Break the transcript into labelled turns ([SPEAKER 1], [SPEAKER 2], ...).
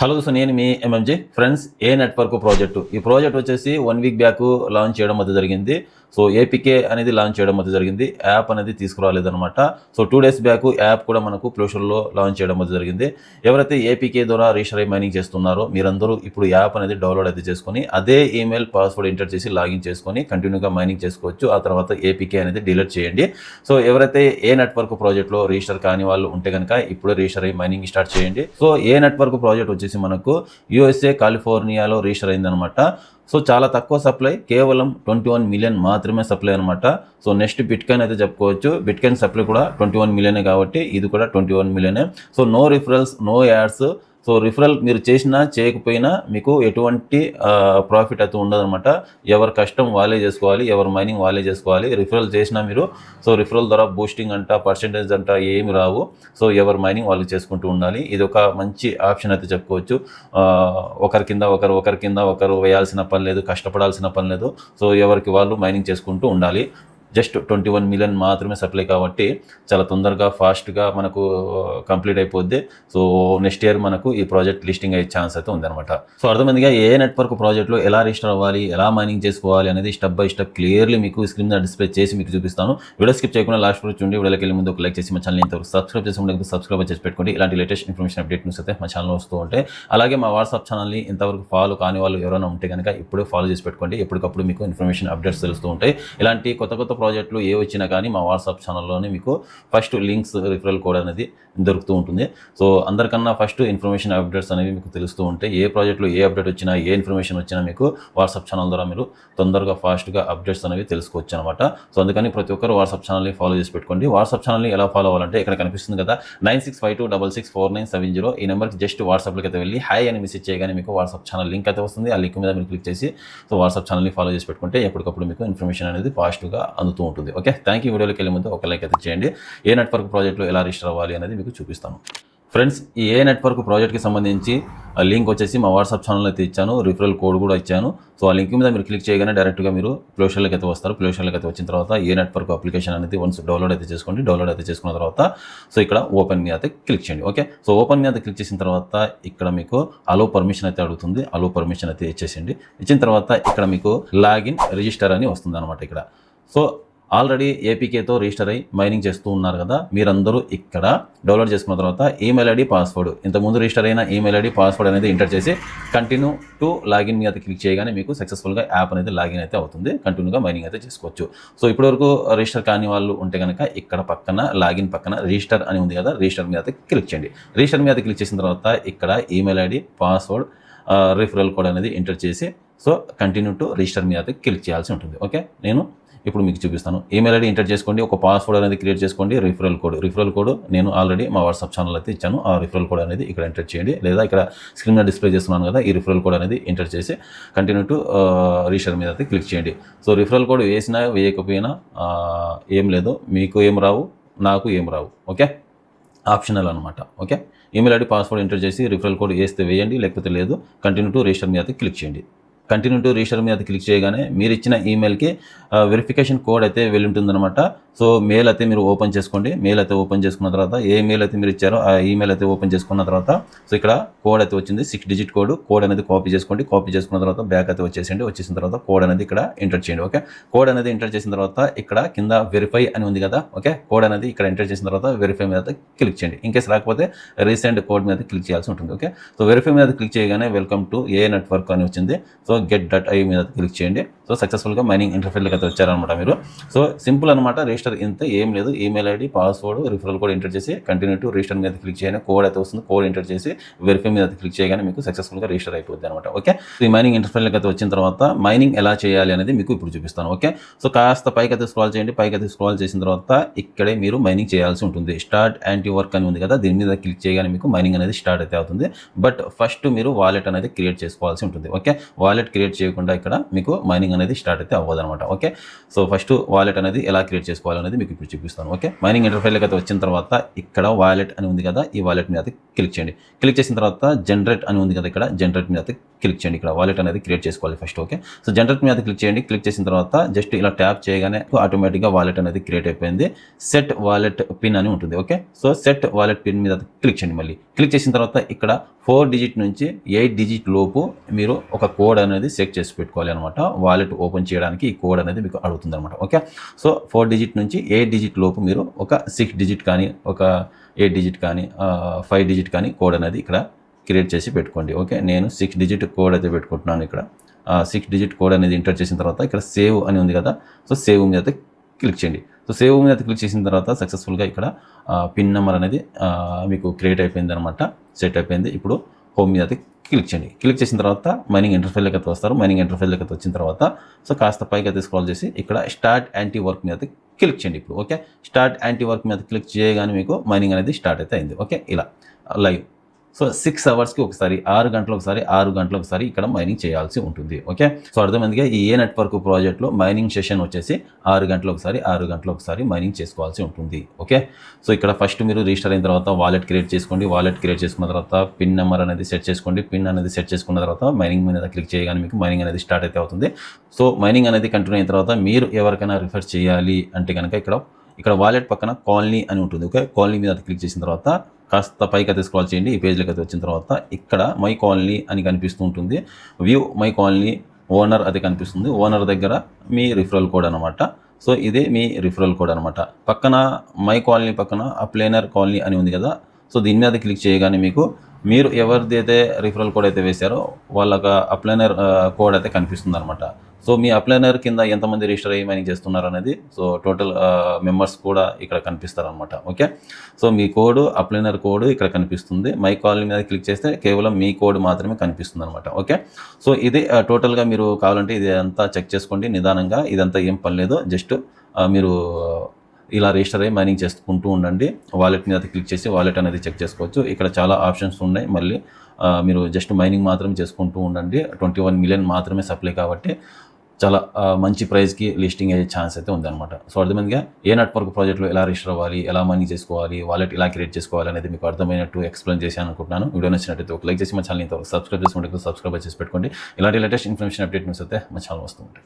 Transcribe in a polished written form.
[SPEAKER 1] Hello so నేను మీ MMJ friends ఏ network project ఈ project వచ్చేసి 1 వీక్ బ్యాక్ లాంచ్ చేయడం అయితే జరిగింది. సో ఏపీకే అనేది లాంచ్ చేయడం అయితే జరిగింది. యాప్ అనేది తీసుకురాలేదన్నమాట. సో 2 డేస్ బ్యాక్ యాప్ కూడా మనకు ప్లేస్టోర్లో లాంచ్ చేయడం అయితే జరిగింది. ఎవరైతే ఏపీకే ద్వారా రిజిస్టర్ అయ్యి మైనింగ్ చేస్తున్నారో మీరందరూ ఇప్పుడు యాప్ అనేది డౌన్లోడ్ అయితే చేసుకొని అదే ఈమెయిల్ పాస్వర్డ్ ఎంటర్ చేసి లాగిన్ చేసుకొని కంటిన్యూగా మైనింగ్ చేసుకోవచ్చు. ఆ తర్వాత ఏపీకే అనేది డిలీట్ చేయండి. సో ఎవరైతే ఏ నెట్వర్క్ ప్రాజెక్ట్లో రిజిస్టర్ కాని వాళ్ళు ఉంటే కనుక ఇప్పుడే రిజిస్టర్ అయ్యి మైనింగ్ స్టార్ట్ చేయండి. సో ఏ నెట్వర్క్ ప్రాజెక్ట్ వచ్చేసి మనకు యూఎస్ఏ కాలిఫోర్నియాలో రిజిస్టర్ అయిందనమాట. సో చాలా తక్కువ సప్లై, కేవలం 21 మిలియన్ మాత్రమే సప్లై అనమాట. సో నెక్స్ట్ బిట్కాయిన్ అయితే చెప్పుకోవచ్చు. బిట్కాయిన్ సప్లై కూడా 21 మిలియనే కాబట్టి ఇది కూడా 21 మిలియనే. So no referrals, no ads. So referral మీరు చేసినా చేయకపోయినా మీకు ఎటువంటి ప్రాఫిట్ అయితే ఉండదన్నమాట. ఎవరి కష్టం వాళ్ళే చేసుకోవాలి, ఎవరి మైనింగ్ వాళ్ళే చేసుకోవాలి. రిఫరల్ చేసినా మీరు సో రిఫరల్ ద్వారా బూస్టింగ్ అంట, పర్సెంటేజ్ అంట ఏమి రావు. సో ఎవరి మైనింగ్ వాళ్ళు చేసుకుంటూ ఉండాలి. ఇది ఒక మంచి ఆప్షన్ అయితే చెప్పుకోవచ్చు. ఒకరి కింద ఒకరు వేయాల్సిన పని లేదు, కష్టపడాల్సిన పని లేదు. సో ఎవరికి వాళ్ళు మైనింగ్ చేసుకుంటూ ఉండాలి. జస్ట్ 21 మిలియన్ మాత్రమే సప్లై కాబట్టి చాలా తొందరగా ఫాస్ట్గా మనకు కంప్లీట్ అయిపోద్ది. సో నెక్స్ట్ ఇయర్ మనకు ఈ ప్రాజెక్ట్ లిస్టింగ్ అయ్యే ఛాన్స్ అయితే ఉందన్నమాట. సో అర్థమైందిగా ఏ నెట్వర్క్ ప్రాజెక్ట్లో ఎలా రిజిస్టర్ అవ్వాలి, ఎలా మైనింగ్ చేసుకోవాలి అనేది స్టెప్ బై స్టెప్ క్లియర్లీ మీకు స్క్రీన్ మీద డిస్ప్లే చేసి మీకు చూపిస్తాను. వీడియో స్కిప్ చేయకుండా లాస్ట్ వరకు చూడండి. వీడియోకి వెళ్ళే ముందు ఒక లైక్ చేసి మా ఛానల్ ఇంతవరకు సబ్స్క్రైబ్ చేసి ఉండకపోతే సబ్స్క్రైబ్ చేసి పెట్టుకోండి. ఇలాంటి లేటెస్ట్ ఇన్ఫర్మేషన్ అప్డేట్ న్యూస్ అయితే మా ఛానల్ వస్తూ ఉంటాయి. అలాగే మా వాట్సాప్ ఛానల్ని ఇంతవరకు ఫాలో కాని వాళ్ళు ఎవరైనా ఉంటే కనుక ఇప్పుడే ఫాలో చేసి పెట్టుకోండి. ఎప్పటికప్పుడు మీకు ఇన్ఫర్మేషన్ అప్డేట్స్ తెలుస్తూ ఉంటాయి. ఇలాంటి కొత్త ప్రాజెక్టులు ఏ వచ్చినా కానీ మా వాట్సాప్ ఛానల్లోనే మీకు ఫస్ట్ లింక్స్, రిఫరల్ కోడ్ అనేది దొరుకుతూ ఉంటుంది. సో అందరికన్నా ఫస్ట్ ఇన్ఫర్మేషన్ అప్డేట్స్ అనేవి మీకు తెలుస్తూ ఉంటాయి. ఏ ప్రాజెక్టులో ఏ అప్డేట్ వచ్చినా, ఏ ఇన్ఫర్మేషన్ వచ్చినా మీకు వాట్సాప్ ఛానల్ ద్వారా మీరు తొందరగా ఫాస్ట్గా అప్డేట్స్ అనేవి తెలుసుకోవచ్చు అనమాట. సో అందుకని ప్రతి ఒక్కరు వాట్సాప్ ఛానల్ని ఫాలో చేసి పెట్టుకోండి. వాట్సాప్ ఛానల్ని ఎలా ఫాలో అవ్వాలంటే ఇక్కడ కనిపిస్తుంది కదా 9652664970. ఈ నెంబర్కి జస్ట్ వాట్సాప్లోకి అయితే వెళ్ళి హాయ్ అని మెసేజ్ చేయగానే మీకు వాట్సాప్ ఛానల్ లింక్ అయితే వస్తుంది. ఆ లింక్ మీద మీరు క్లిక్ చేసి సో వాట్సాప్ ఛానల్ని ఫాలో చేసి పెట్టుకుంటే ఎప్పటికప్పుడు మీకు ఇన్ఫర్మేషన్ అనేది ఫాస్ట్గా అందుతూ ఉంటుంది. Okay, thank you. వీడియోలోకి వెళ్ళే ముందు ఒక లైక్ అయితే చేయండి. ఏ నెట్వర్క్ ప్రాజెక్ట్లో ఎలా రిజిస్టర్ అవ్వాలి అనేది మీకు చూపిస్తాను. ఫ్రెండ్స్, ఈ ఏ నెట్వర్క్ ప్రాజెక్ట్కి సంబంధించి లింక్ వచ్చేసి మా వాట్సాప్ ఛానల్ అయితే ఇచ్చాను, రిఫరల్ కోడ్ కూడా ఇచ్చాను. సో ఆ లింక్ మీద మీరు క్లిక్ చేయగానే డైరెక్ట్గా మీరు ప్లేస్టోర్లోకి అయితే వస్తారు. ప్లేస్టోర్లోకి అయితే వచ్చిన తర్వాత ఏ నెట్వర్క్ అప్లికేషన్ అనేది వన్స్ డౌన్లోడ్ అయితే చేసుకోండి. డౌన్లోడ్ అయితే చేసుకున్న తర్వాత సో ఇక్కడ ఓపెన్ మీద అయితే క్లిక్ చేయండి. ఓకే, సో ఓపెన్ మీద క్లిక్ చేసిన తర్వాత ఇక్కడ మీకు అలో పర్మిషన్ అయితే అడుగుతుంది. అలో పర్మిషన్ అయితే ఇచ్చేసిండి. ఇచ్చిన తర్వాత ఇక్కడ మీకు లాగిన్ రిజిస్టర్ అని వస్తుంది అనమాట. ఇక్కడ సో ఆల్రెడీ ఏపీకేతో రిజిస్టర్ అయ్యి మైనింగ్ చేస్తూ ఉన్నారు కదా, మీరందరూ ఇక్కడ డౌన్లోడ్ చేసుకున్న తర్వాత ఈమెయిల్ ఐడి, పాస్వర్డ్, ఇంతకుముందు రిజిస్టర్ అయిన ఈమెయిల్ ఐడి, పాస్వర్డ్ అనేది ఎంటర్ చేసి కంటిన్యూ టు లాగిన్ మీద క్లిక్ చేయగానే మీకు సక్సెస్ఫుల్గా యాప్ అనేది లాగిన్ అయితే అవుతుంది. కంటిన్యూగా మైనింగ్ అయితే చేసుకోవచ్చు. సో ఇప్పటివరకు రిజిస్టర్ కాని వాళ్ళు ఉంటే కనుక ఇక్కడ పక్కన లాగిన్ పక్కన రిజిస్టర్ అని ఉంది కదా, రిజిస్టర్ మీద క్లిక్ చేయండి. రిజిస్టర్ మీద క్లిక్ చేసిన తర్వాత ఇక్కడ email ID, password, referral code అనేది ఎంటర్ చేసి సో కంటిన్యూ టు రిజిస్టర్ మీద క్లిక్ చేయాల్సి ఉంటుంది. ఓకే, నేను ఇప్పుడు మీకు చూపిస్తాను. ఈమెయిల్ ఐడి ఎంటర్ చేసుకోండి, ఒక పాస్వర్డ్ అనేది క్రియేట్ చేసుకోండి, రిఫరల్ కోడ్ నేను ఆల్రెడీ మా వాట్సాప్ ఛానల్ అయితే ఇచ్చాను. ఆ రిఫరల్ కోడ్ అనేది ఇక్కడ ఎంటర్ చేయండి, లేదా ఇక్కడ స్క్రీన్ మీద డిస్ప్లే చేస్తున్నాను కదా, ఈ రిఫరల్ కోడ్ అనేది ఎంటర్ చేసి కంటిన్యూ టు రిజిస్టర్ మీద అయితే క్లిక్ చేయండి. సో రిఫరల్ కోడ్ వేసినా వేయకపోయినా ఏం లేదు, మీకు ఏం రావు, నాకు ఏం రావు. ఓకే, ఆప్షనల్ అనమాట. Okay, email ID, password enter చేసి రిఫరల్ కోడ్ వేస్తే వేయండి, లేకపోతే లేదు. కంటిన్యూ టు రిజిస్టర్ మీద అయితే క్లిక్ చేయండి. కంటిన్యూ టు రిజిస్టర్ మీద క్లిక్ చేయగానే మీరు ఇచ్చిన ఈమెయిల్కి వెరిఫికేషన్ కోడ్ అయితే వెళ్ళి ఉంటుందన్నమాట. సో మెయిల్ అయితే మీరు ఓపెన్ చేసుకోండి. మెయిల్ అయితే ఓపెన్ చేసుకున్న తర్వాత ఏ మెయిల్ అయితే మీరు ఇచ్చారో ఆ ఈమెయిల్ అయితే ఓపెన్ చేసుకున్న తర్వాత సో ఇక్కడ కోడ్ అయితే వచ్చింది, 6 డిజిట్ కోడ్ అనేది కాపీ చేసుకోండి. కాపీ చేసుకున్న తర్వాత బ్యాక్ అయితే వచ్చేసింది. వచ్చేసిన తర్వాత కోడ్ అనేది ఇక్కడ ఎంటర్ చేయండి. ఓకే, కోడ్ అనేది ఎంటర్ చేసిన తర్వాత ఇక్కడ కింద వెరిఫై అని ఉంది కదా, ఓకే, కోడ్ అనేది ఇక్కడ ఎంటర్ చేసిన తర్వాత వెరిఫై మీద క్లిక్ చేయండి. ఇన్కేస్ రాకపోతే రీసెంట్ కోడ్ మీద క్లిక్ చేయాల్సి ఉంటుంది. ఓకే, సో వెరిఫై మీద క్లిక్ చేయగానే వెల్కమ్ టు ఏ నెట్వర్క్ అని వచ్చింది. సో get.ai మీద క్లిక్ చేయండి. సో సక్సెస్ఫుల్గా మైనింగ్ ఇంటర్ఫేస్లోకి అయితే వచ్చారనమాట మీరు. సో సింపుల్ అనమాట, రిజిస్టర్ ఇంత ఏం లేదు. Email ID, password, referral code enter చేసి కంటిన్యూ టు రిజిస్టర్ మీద క్లిక్ చేయగానే కోడ్ అయితే వస్తుంది. కోడ్ ఎంటర్ చేసి వెరిఫై మీద క్లిక్ చేయగానే మీకు సక్సెస్ఫుల్గా రిజిస్టర్ అయిపోద్ది అనమాట. ఓకే, సో ఈ మైనింగ్ ఇంటర్ఫేస్లోకి అయితే వచ్చిన తర్వాత మైనింగ్ ఎలా చేయాలి అనేది మీకు ఇప్పుడు చూపిస్తాను. ఓకే, సో కాస్త పైకి అయితే స్క్రాల్ చేయండి. పైకి అయితే స్క్రాల్ చేసిన తర్వాత ఇక్కడే మీరు మైనింగ్ చేయాల్సి ఉంటుంది. స్టార్ట్ యాంటీ వర్క్ అని ఉంది కదా, దీని మీద క్లిక్ చేయగానే మీకు మైనింగ్ అనేది స్టార్ట్ అయితే అవుతుంది. బట్ ఫస్ట్ మీరు వాలెట్ అనేది క్రియేట్ చేసుకోవాల్సి ఉంటుంది. ఓకే, వాలెట్ క్రియేట్ చేయకుండా ఇక్కడ మీకు మైనింగ్ అనేది స్టార్ట్ అయితే అవ్వదు అనమాట. ఓకే, సో ఫస్ట్ వాలెట్ అనేది ఎలా క్రియేట్ చేసుకోవాలనేది మీకు ఇప్పుడు చూపిస్తాను. ఓకే, మైనింగ్ ఇంటర్ఫేస్లోకి అయితే వచ్చిన తర్వాత ఇక్కడ వాలెట్ అని ఉంది కదా, ఈ వాలెట్ మీద క్లిక్ చేయండి. క్లిక్ చేసిన తర్వాత జనరేట్ అని ఉంది కదా, ఇక్కడ జనరేట్ మీద క్లిక్ చేయండి. ఇక్కడ వాలెట్ అనేది క్రియేట్ చేసుకోవాలి ఫస్ట్. ఓకే, సో జనరేట్ మీద క్లిక్ చేయండి. క్లిక్ చేసిన తర్వాత జస్ట్ ఇలా ట్యాప్ చేయగానే ఆటోమేటిక్గా వాలెట్ అనేది క్రియేట్ అయిపోయింది. సెట్ వాలెట్ పిన్ అని ఉంటుంది. Okay, so set wallet pin మీద క్లిక్ చేయండి. మళ్ళీ క్లిక్ చేసిన తర్వాత ఇక్కడ 4 డిజిట్ నుంచి 8 డిజిట్ లోపు మీరు ఒక కోడ్ అనేది సెట్ చేసి పెట్టుకోవాలి అనమాట. వాలెట్ ఓపెన్ చేయడానికి ఈ కోడ్ అనేది మీకు అడుగుతుంది అనమాట. ఓకే, సో 4 డిజిట్ నుంచి 8 డిజిట్ లోపు మీరు ఒక 6 డిజిట్ కానీ ఒక 8 డిజిట్ కానీ 5 డిజిట్ కానీ కోడ్ అనేది ఇక్కడ క్రియేట్ చేసి పెట్టుకోండి. ఓకే, నేను 6 డిజిట్ కోడ్ అయితే పెట్టుకుంటున్నాను. ఇక్కడ 6 డిజిట్ కోడ్ అనేది ఎంటర్ చేసిన తర్వాత ఇక్కడ సేవ్ అని ఉంది కదా, సో సేవ్ మీద అయితే క్లిక్ చేయండి. సో సేవ్ మీద క్లిక్ చేసిన తర్వాత సక్సెస్ఫుల్గా ఇక్కడ పిన్ నెంబర్ అనేది మీకు క్రియేట్ అయిపోయింది అనమాట, సెట్ అయిపోయింది. ఇప్పుడు హోమ్ మీద అయితే క్లిక్ చేయండి. క్లిక్ చేసిన తర్వాత మైనింగ్ ఇంటర్ఫేస్లోకి అయితే వస్తారు. మైనింగ్ ఇంటర్ఫేస్లోకి అయితే వచ్చిన తర్వాత సో కాస్త పైకి అయితే స్క్రాల్ చేసి ఇక్కడ స్టార్ట్ యాంటీ వర్క్ మీద అయితే క్లిక్ చేయండి. ఇప్పుడు ఓకే, స్టార్ట్ యాంటీ వర్క్ మీద క్లిక్ చేయగానే మీకు మైనింగ్ అనేది స్టార్ట్ అయితే అయింది. ఓకే, ఇలా లైవ్. సో 6 అవర్స్కి ఒకసారి, 6 గంటలకు ఒకసారి, 6 గంటలకు ఒకసారి ఇక్కడ మైనింగ్ చేయాల్సి ఉంటుంది. ఓకే, సో అర్థమైందిగా ఈ ఏ నెట్వర్క్ ప్రాజెక్ట్లో మైనింగ్ సెషన్ వచ్చేసి 6 గంటలకు ఒకసారి, 6 గంటలకు ఒకసారి మైనింగ్ చేసుకోవాల్సి ఉంటుంది. ఓకే, సో ఇక్కడ ఫస్ట్ మీరు రిజిస్టర్ అయిన తర్వాత వాలెట్ క్రియేట్ చేసుకోండి. వాలెట్ క్రియేట్ చేసుకున్న తర్వాత పిన్ నెంబర్ అనేది సెట్ చేసుకోండి. పిన్ అనేది సెట్ చేసుకున్న తర్వాత మైనింగ్ మీద క్లిక్ చేయగానే మీకు మైనింగ్ అనేది స్టార్ట్ అయితే అవుతుంది. సో మైనింగ్ అనేది కంటిన్యూ అయిన తర్వాత మీరు ఎవరికైనా రిఫర్ చేయాలి అంటే కనుక ఇక్కడ వాలెట్ పక్కన కాలనీ అని ఉంటుంది. ఓకే, కాలనీ మీద క్లిక్ చేసిన తర్వాత కాస్త పైకి అయితే స్క్రాల్ చేయండి. ఈ పేజ్లోకి అయితే వచ్చిన తర్వాత ఇక్కడ మై కాలనీ అని కనిపిస్తూ ఉంటుంది. వ్యూ మై కాలనీ ఓనర్ అది కనిపిస్తుంది. ఓనర్ దగ్గర మీ రిఫరల్ కోడ్ అనమాట. సో ఇదే మీ రిఫరల్ కోడ్ అనమాట. పక్కన మై కాలనీ పక్కన అప్లైనర్ కాలనీ అని ఉంది కదా, సో దీని మీద క్లిక్ చేయగానే మీరు ఎవరిదైతే రిఫరల్ కోడ్ అయితే వేశారో వాళ్ళకి అప్లైనర్ కోడ్ అయితే కనిపిస్తుంది అనమాట. సో మీ అప్లైనర్ కింద ఎంతమంది రిజిస్టర్ అయ్యి మైనింగ్ చేస్తున్నారు అనేది సో టోటల్ మెంబర్స్ కూడా ఇక్కడ కనిపిస్తారనమాట. ఓకే, సో మీ కోడ్ అప్లైనర్ కోడ్ ఇక్కడ కనిపిస్తుంది. మై కాలనీ మీద క్లిక్ చేస్తే కేవలం మీ కోడ్ మాత్రమే కనిపిస్తుంది అనమాట. ఓకే, సో ఇది టోటల్గా మీరు కావాలంటే ఇది అంతా చెక్ చేసుకోండి నిదానంగా. ఇదంతా ఏం పని లేదు, జస్ట్ మీరు ఇలా రిజిస్టర్ అయ్యి మైనింగ్ చేసుకుంటూ ఉండండి. వాలెట్ మీద క్లిక్ చేసి వాలెట్ అనేది చెక్ చేసుకోవచ్చు. ఇక్కడ చాలా ఆప్షన్స్ ఉన్నాయి. మళ్ళీ మీరు జస్ట్ మైనింగ్ మాత్రమే చేసుకుంటూ ఉండండి. 21 మిలియన్ మాత్రమే సప్లై కాబట్టి చాలా మంచి ప్రైస్కి లిస్టింగ్ అయ్యే ఛాన్స్ అయితే ఉందన్నమాట. సో అర్థమైందిగా ఏ నెట్వర్క్ ప్రాజెక్ట్లో ఎలా రిజిస్టర్ అవ్వాలి, ఎలా మైనింగ్ చేసుకోవాలి, వాలెట్ ఎలా క్రియేట్ చేసుకోవాలి అనేది మీకు అర్థమైనట్టు ఎక్స్ప్లెయిన్ చేశాను అనుకుంటున్నాను. వీడియో నచ్చినట్టయితే ఒక లైక్ చేసి మా ఛానల్ సబ్స్క్రైబ్ చేసుకుంటే సబ్స్క్రైబ్ చేసి పెట్టుకోండి. ఇలాంటి లేటెస్ట్ ఇన్ఫర్మేషన్ అప్డేట్ న్యూస్ అయితే మా ఛానల్ వస్తూ ఉంటాయి.